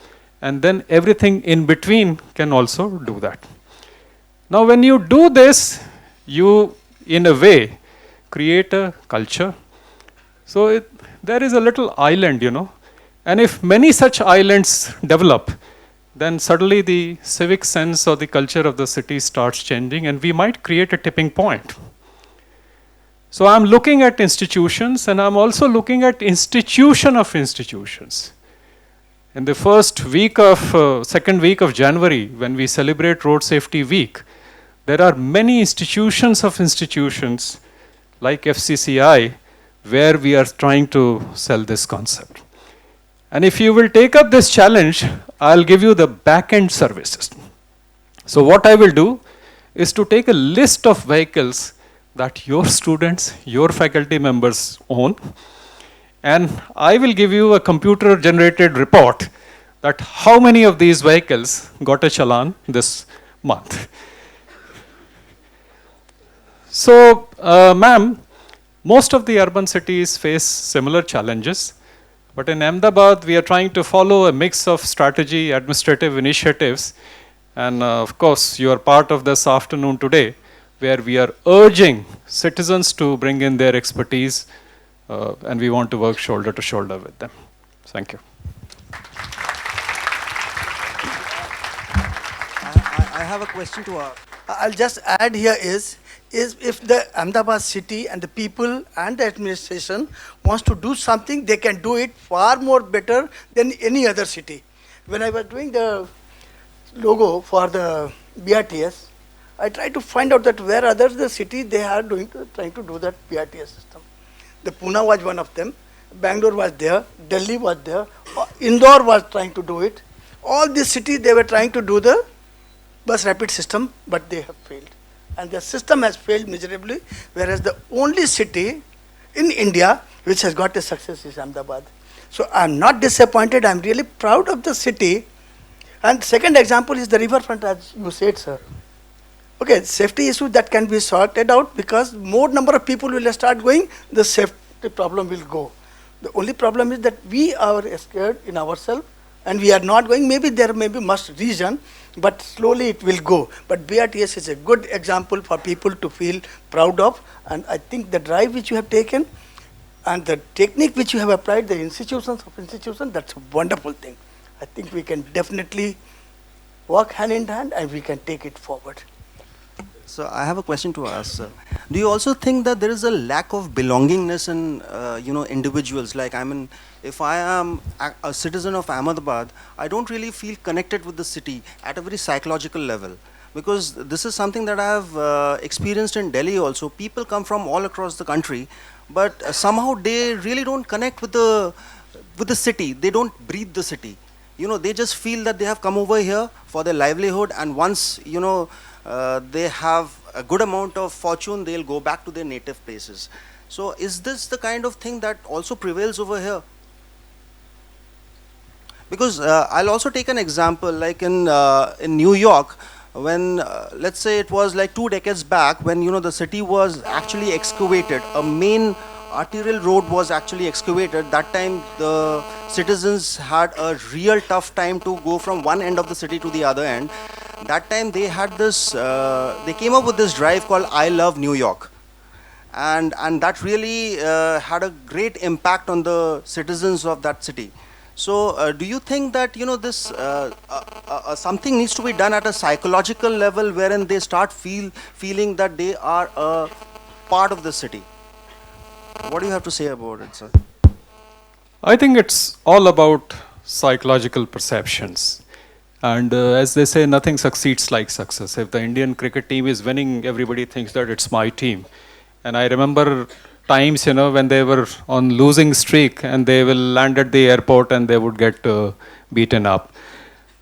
S2: and then everything in between can also do that. Now when you do this, you in a way create a culture. So there is a little island, and if many such islands develop, then suddenly the civic sense or the culture of the city starts changing, and we might create a tipping point. So I'm looking at institutions, and I'm also looking at institution of institutions. In the second week of January, when we celebrate Road Safety Week, there are many institutions of institutions like FCCI where we are trying to sell this concept. And if you will take up this challenge, I'll give you the back-end services. So what I will do is to take a list of vehicles that your students, your faculty members own, and I will give you a computer-generated report that how many of these vehicles got a challan this month. So, ma'am, most of the urban cities face similar challenges. But in Ahmedabad, we are trying to follow a mix of strategy, administrative initiatives, and of course, you are part of this afternoon today, where we are urging citizens to bring in their expertise, and we want to work shoulder to shoulder with them. Thank you.
S5: I have a question to ask.
S1: I'll just add here is if the Ahmedabad city and the people and the administration wants to do something, they can do it far more better than any other city. When I was doing the logo for the BRTS, I tried to find out that where others the city they are trying to do that BRTS system. The Pune was one of them, Bangalore was there, Delhi was there, Indore was trying to do it. All these cities they were trying to do the bus rapid system, but they have failed. And the system has failed miserably, whereas the only city in India which has got a success is Ahmedabad. So I'm not disappointed, I'm really proud of the city. And second example is the riverfront, as you said, sir. Okay, safety issue that can be sorted out because more number of people will start going, the safety problem will go. The only problem is that we are scared in ourselves and we are not going. Maybe there may be much reason, but slowly it will go. But BRTS is a good example for people to feel proud of, and I think the drive which you have taken, And the technique which you have applied, the institutions, that's a wonderful thing. I think we can definitely work hand in hand and we can take it forward.
S5: So I have a question to ask, sir. Do you also think that there is a lack of belongingness in, individuals? Like, I mean, if I am a citizen of Ahmedabad, I don't really feel connected with the city at a very psychological level. Because this is something that I have experienced in Delhi also. People come from all across the country, but somehow they really don't connect with the city. They don't breathe the city. They just feel that they have come over here for their livelihood, and once, they have a good amount of fortune, they'll go back to their native places. So is this the kind of thing that also prevails over here? Because I'll also take an example, like in New York, when let's say it was like 2 decades back, when the city was actually excavated, a main arterial road was actually excavated. That time the citizens had a real tough time to go from one end of the city to the other end. That time they had this, they came up with this drive called I Love New York. And that really had a great impact on the citizens of that city. So do you think that this something needs to be done at a psychological level, wherein they start feeling that they are a part of the city? What do you have to say about it, sir?
S2: I think it's all about psychological perceptions. And as they say, nothing succeeds like success. If the Indian cricket team is winning, everybody thinks that it's my team. And I remember times, when they were on losing streak and they will land at the airport and they would get beaten up.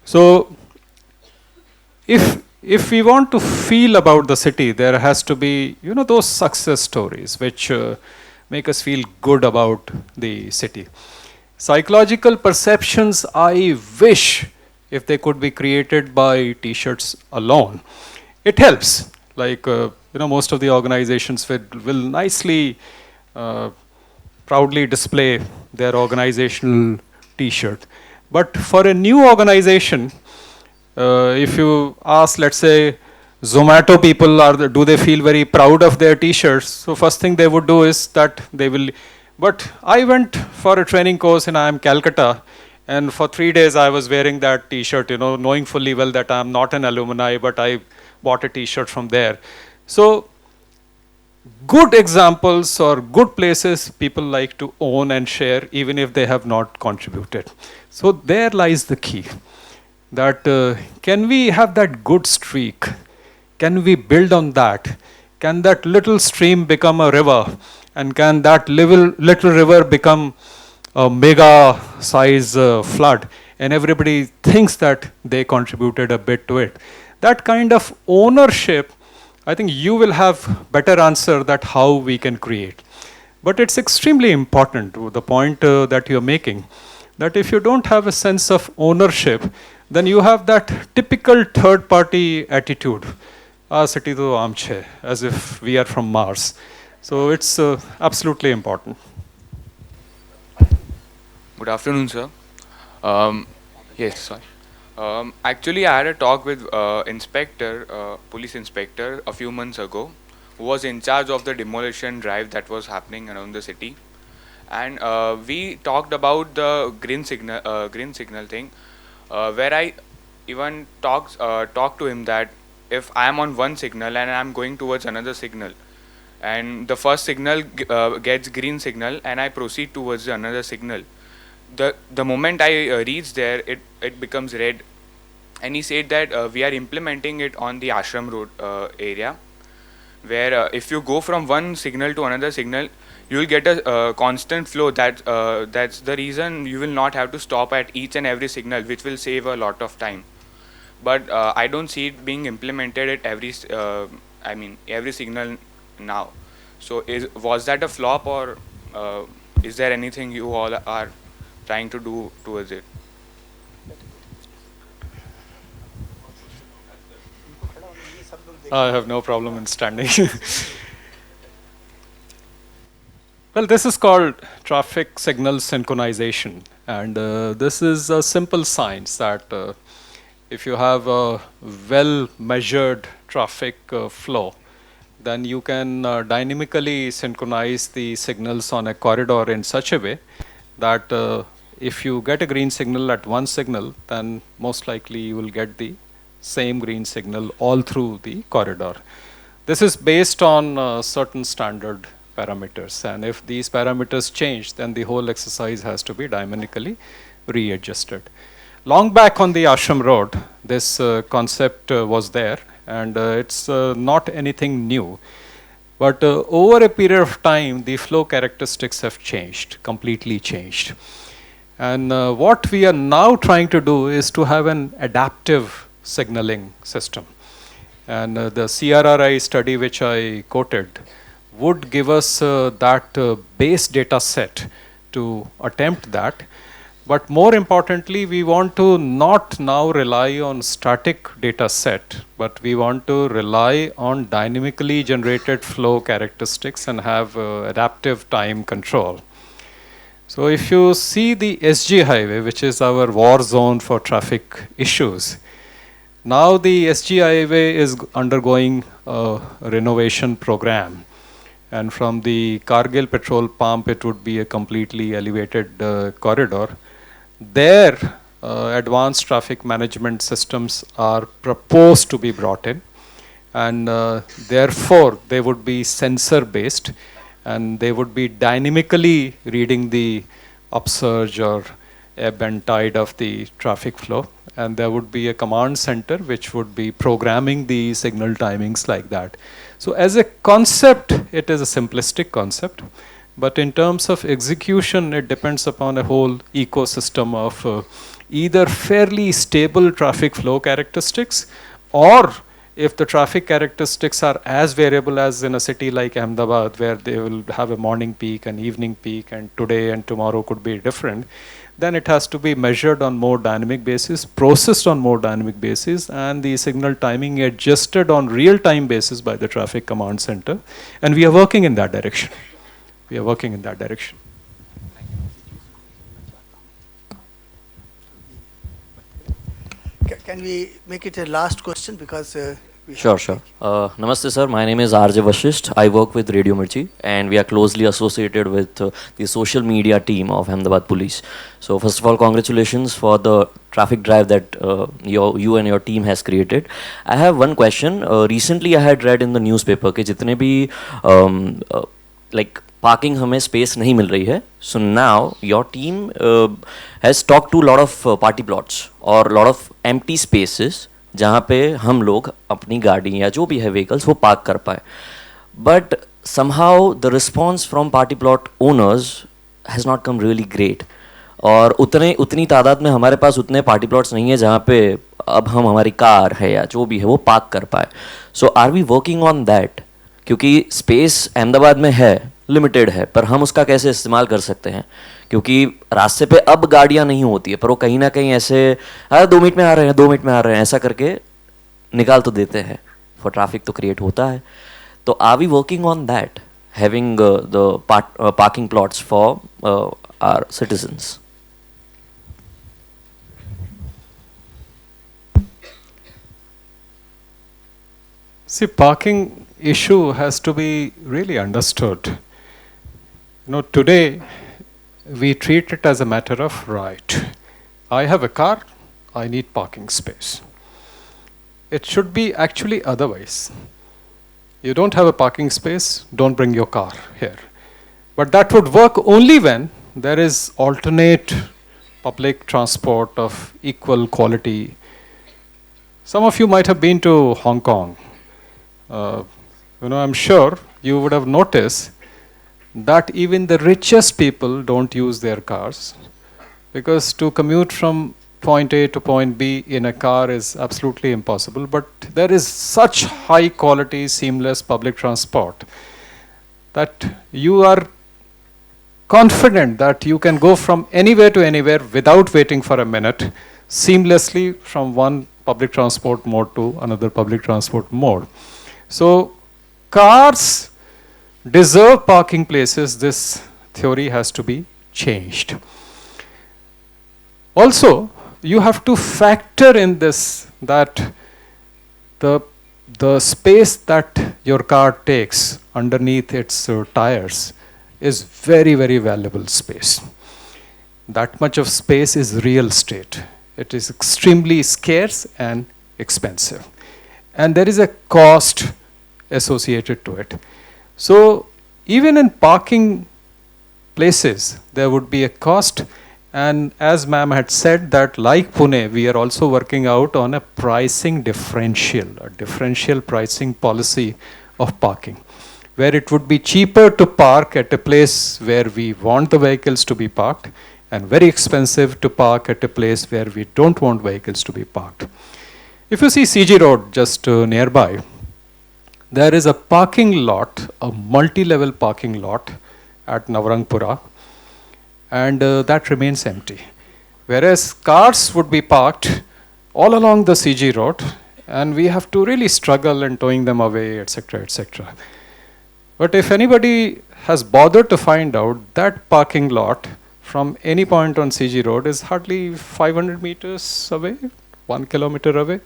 S2: So if we want to feel about the city, there has to be, those success stories which make us feel good about the city. Psychological perceptions, I wish if they could be created by t-shirts alone. It helps. Like, most of the organizations will nicely, proudly display their organizational t-shirt. But for a new organization, if you ask, let's say, Zomato people, do they feel very proud of their t-shirts? So first thing they would do is that they will. But I went for a training course in Calcutta, and for 3 days I was wearing that t-shirt, knowing fully well that I'm not an alumni, but I bought a t-shirt from there. So good examples or good places people like to own and share, even if they have not contributed. So there lies the key. That can we have that good streak? Can we build on that? Can that little stream become a river? And can that little river become a mega size flood? And everybody thinks that they contributed a bit to it. That kind of ownership, I think you will have better answer that how we can create. But it's extremely important to the point that you're making, that if you don't have a sense of ownership, then you have that typical third party attitude. City to amche, as if we are from Mars. So it's absolutely important.
S6: Good afternoon, sir. Yes, sorry. Actually, I had a talk with police inspector a few months ago, who was in charge of the demolition drive that was happening around the city. And we talked about the green signal thing, where I even talked to him that if I am on one signal and I am going towards another signal, and the first signal gets green signal and I proceed towards another signal, the moment I reach there, it becomes red. And he said that we are implementing it on the Ashram Road area, where if you go from one signal to another signal, you will get a constant flow. That's the reason you will not have to stop at each and every signal, which will save a lot of time. But I don't see it being implemented at every signal now. So was that a flop, or is there anything you all are trying to do towards it?
S2: I have no problem in standing. Well, this is called traffic signal synchronization. And this is a simple science that if you have a well-measured traffic flow, then you can dynamically synchronize the signals on a corridor in such a way that if you get a green signal at one signal, then most likely you will get the same green signal all through the corridor. This is based on certain standard parameters, and if these parameters change, then the whole exercise has to be dynamically readjusted. Long back on the Ashram Road, this concept was there, and it's not anything new. But over a period of time, the flow characteristics have changed, completely changed. And what we are now trying to do is to have an adaptive signaling system. And the CRRI study which I quoted would give us that base data set to attempt that. But more importantly, we want to not now rely on static data set, but we want to rely on dynamically generated flow characteristics and have adaptive time control. So if you see the SG highway, which is our war zone for traffic issues, now the SG highway is undergoing a renovation program. And from the Kargil petrol pump, it would be a completely elevated corridor. There, advanced traffic management systems are proposed to be brought in, and therefore they would be sensor based, and they would be dynamically reading the upsurge or ebb and tide of the traffic flow, and there would be a command center which would be programming the signal timings like that. So as a concept, it is a simplistic concept. But in terms of execution, it depends upon a whole ecosystem of either fairly stable traffic flow characteristics, or if the traffic characteristics are as variable as in a city like Ahmedabad, where they will have a morning peak and evening peak, and today and tomorrow could be different, then it has to be measured on more dynamic basis, processed on more dynamic basis, and the signal timing adjusted on real-time basis by the traffic command center. And we are working in that direction. We are working in that direction.
S1: Can we make it a last question, because
S7: Sure. Namaste, sir. My name is RJ Vashisht. I work with Radio Mirchi, and we are closely associated with the social media team of Ahmedabad Police. So, first of all, congratulations for the traffic drive that you and your team has created. I have one question. Recently, I had read in the newspaper कि जितने भी like parking हमें space नहीं मिल रही है. So now your team has talked to a lot of party plots or lot of empty spaces जहाँ पे हम लोग अपनी गाड़ी या जो भी है vehicles वो park कर पाए. But somehow the response from party plot owners has not come really great. और उतनी तादाद में हमारे पास उतने पार्टी प्लॉट्स नहीं है जहाँ पे अब हम हमारी कार है या जो भी है वो पार्क कर पाए. So are we working on that, क्योंकि स्पेस अहमदाबाद में है, लिमिटेड है, पर हम उसका कैसे इस्तेमाल कर सकते हैं, क्योंकि रास्ते पे अब गाड़ियाँ नहीं होती है, पर वो कहीं ना कहीं ऐसे 2 मिनट में आ रहे हैं 2 मिनट में आ रहे हैं ऐसा करके निकाल तो देते हैं, फॉर ट्रैफिक तो क्रिएट होता है. तो are we working on that, having the parking plots for our citizens?
S2: See, parking issue has to be really understood. Today we treat it as a matter of right. I have a car, I need parking space. It should be actually otherwise. You don't have a parking space, don't bring your car here. But that would work only when there is alternate public transport of equal quality. Some of you might have been to Hong Kong. I'm sure you would have noticed that even the richest people don't use their cars, because to commute from point A to point B in a car is absolutely impossible. But there is such high quality seamless public transport that you are confident that you can go from anywhere to anywhere without waiting for a minute, seamlessly from one public transport mode to another public transport mode. So cars deserve parking places. This theory has to be changed. Also, you have to factor in this that the space that your car takes underneath its tires is very, very valuable space. That much of space is real estate. It is extremely scarce and expensive. And there is a cost associated to it. So even in parking places, there would be a cost. And as ma'am had said that like Pune, we are also working out on a pricing differential, a differential pricing policy of parking, where it would be cheaper to park at a place where we want the vehicles to be parked and very expensive to park at a place where we don't want vehicles to be parked. If you see CG Road just nearby, there is a parking lot, a multi-level parking lot at Navrangpura, and that remains empty. Whereas cars would be parked all along the CG Road, and we have to really struggle in towing them away, etc., etc. But if anybody has bothered to find out, that parking lot from any point on CG Road is hardly 500 meters away, 1 kilometer away.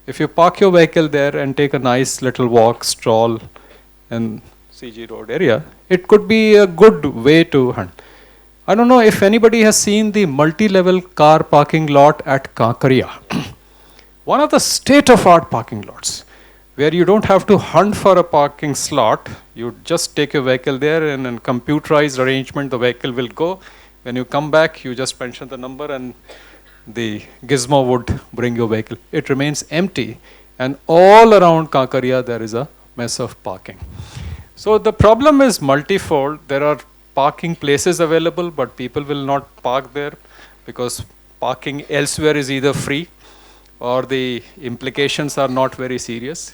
S2: If you park your vehicle there and take a nice little walk, stroll in CG Road area, it could be a good way to hunt. I don't know if anybody has seen the multi-level car parking lot at Kakaria. One of the state-of-art parking lots, where you don't have to hunt for a parking slot. You just take your vehicle there, and in computerized arrangement, the vehicle will go. When you come back, you just mention the number and the gizmo would bring your vehicle. It remains empty, and all around Kakaria there is a mess of parking. So the problem is multifold. There are parking places available, but people will not park there because parking elsewhere is either free or the implications are not very serious.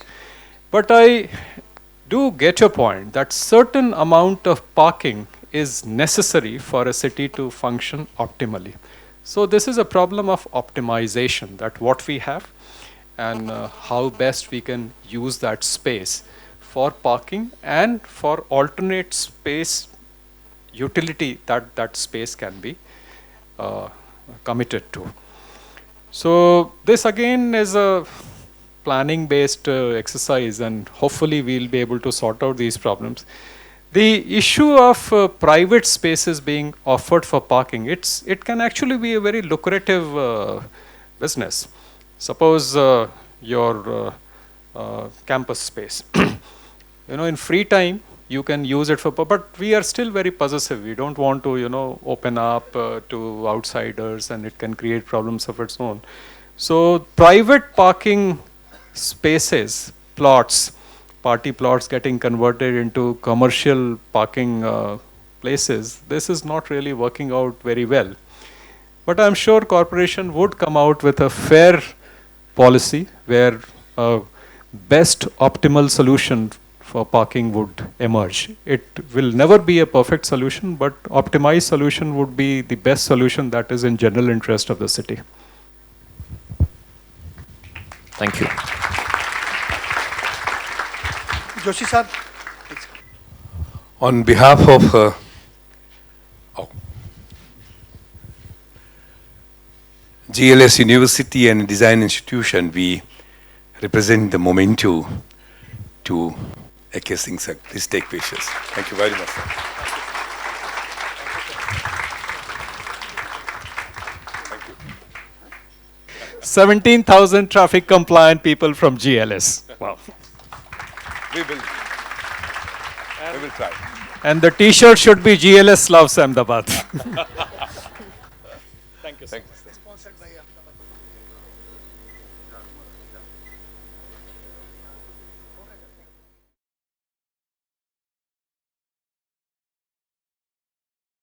S2: But I do get your point that certain amount of parking is necessary for a city to function optimally. So this is a problem of optimization, that what we have and how best we can use that space for parking and for alternate space utility that that space can be committed to. So this again is a planning based exercise, and hopefully we'll be able to sort out these problems. The issue of private spaces being offered for parking, it can actually be a very lucrative business. Suppose your campus space, in free time you can use it for, but we are still very possessive. We don't want to, open up to outsiders, and it can create problems of its own. So private parking spaces, plots, party plots getting converted into commercial parking places, this is not really working out very well. But I'm sure corporation would come out with a fair policy where a best optimal solution for parking would emerge. It will never be a perfect solution, but optimized solution would be the best solution that is in general interest of the city.
S7: Thank you.
S1: Joshi sir.
S8: On behalf of GLS University and Design Institution, we represent the memento to A.K. Singh sir. Please take pictures. Thank you very much, sir.
S2: 17,000 traffic compliant people from GLS. Wow.
S8: We will try.
S2: And the t-shirt should be GLS loves Ahmedabad.
S8: Thank you, sir.